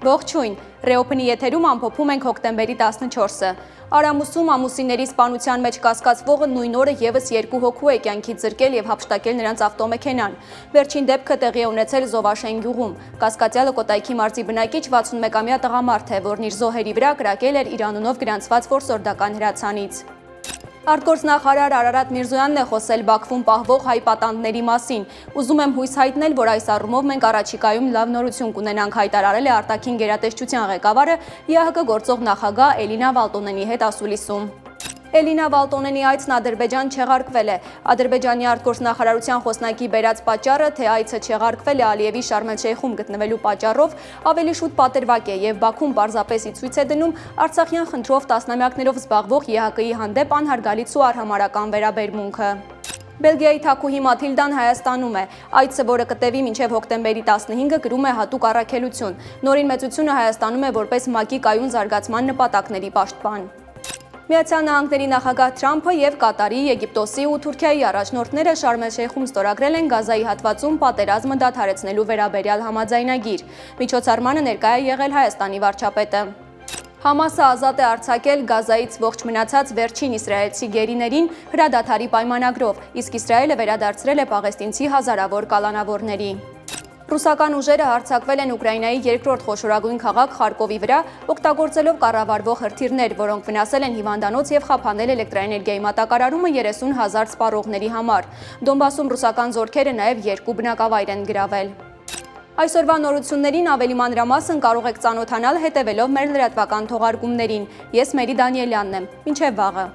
Ողջույն, Ռեոփնի եթերում ամփոփում ենք հոկտեմբերի 14-ը։ Արամուսում ամուսինների սպանության մեջ կասկածվողը նույն օրը եւս 2 հոգու է կյանքից զրկել եւ հափշտակել նրանց ավտոմեքենան։ Վերջին դեպքը տեղի է ունեցել Զովաշեն գյուղում։ Կասկածյալը Կոտայքի մարզի բնակիչ 61-ամյա տղամարդ է, որն իր զոհերի վրա կրակել էր իր անունով գրանցված որսորդական հրացանից։ Արտգործնախարար Արարատ Միրզոյանն է խոսել Բաքվում պահվող հայ պատանդների մասին։ Ուզում եմ հույս հայտնել, որ այս առումով մենք առաջիկայում լավ նորություն կունենանք, հայտարարել է արտաքին գերատեսչության ղեկավարը ԵԱՀԿ գործող նախագահ Էլինա Վալտոնենի հետ ասուլիսում։ Էլինա Վալտոնենի այցն Ադրբեջան չեղարկվել է։ Ադրբեջանի արտգործնախարարության խոսնակի բերած պատճառը, թե այցը չեղարկվել է Ալիևի Շարմ էլ-Շեյխում գտնվելու պատճառով, ավելի շուտ պատրվակ է եւ Բաքուն պարզապես ի ցույց է դնում Արցախյան խնդրով տասնամյակներով զբաղվող ԵԱՀԿ-ի հանդեպ անհարգալից ու արհամարհական վերաբերմունքը։ Բելգիայի թագուհի Մաթիլդան Հայաստանում է։ Այցը, որը կտևի մինչև հոկտեմբերի 15-ը, կրում է հատուկ առաքելություն։ Նորին մեծությունը Հայաստանում է որպես ՄԱԿ-ի կայուն զարգացման նպատակների պաշտպան։ Միացյալ Նահանգների նախագահ Թրամփը եւ Կատարի, Եգիպտոսի ու Թուրքիայի առաջնորդները Շարմ էլ-Շեյխում ստորագրել են Գազայի հատվածում պատերազմը դադարեցնելու վերաբերյալ համաձայնագիր։ Միջոցառմանը ներկայ է եղել Հայաստանի վարչապետը։ Համասը ազատ է արձակել Գազայից ողջ մնացած վերջին իսրայելցի գերիներին հրադադարի պայմանագրով, իսկ Իսրայելը վերադարձրել է պաղեստինցի հազարավոր կալանավորների։ Ռուսական ուժերը հարձակվել են Ուկրաինայի երկրորդ խոշորագույն քաղաք Խարկովի վրա, օգտագործելով կառավարվող հրթիռներ, որոնք վնասել են հիվանդանոց եւ խափանել էլեկտրաէներգիայի մատակարարումը 30,000 սպառողների համար։ Դոնբասում ռուսական զորքերը նաեւ 2 բնակավայր են գրավել։ Այսօրվա նորություններին ավելի մանրամասն կարող եք ծանոթանալ հետևելով մեր լրատվական թողարկումներին։ Ես Մերի Դանիելյանն եմ։ Մինչև վաղը։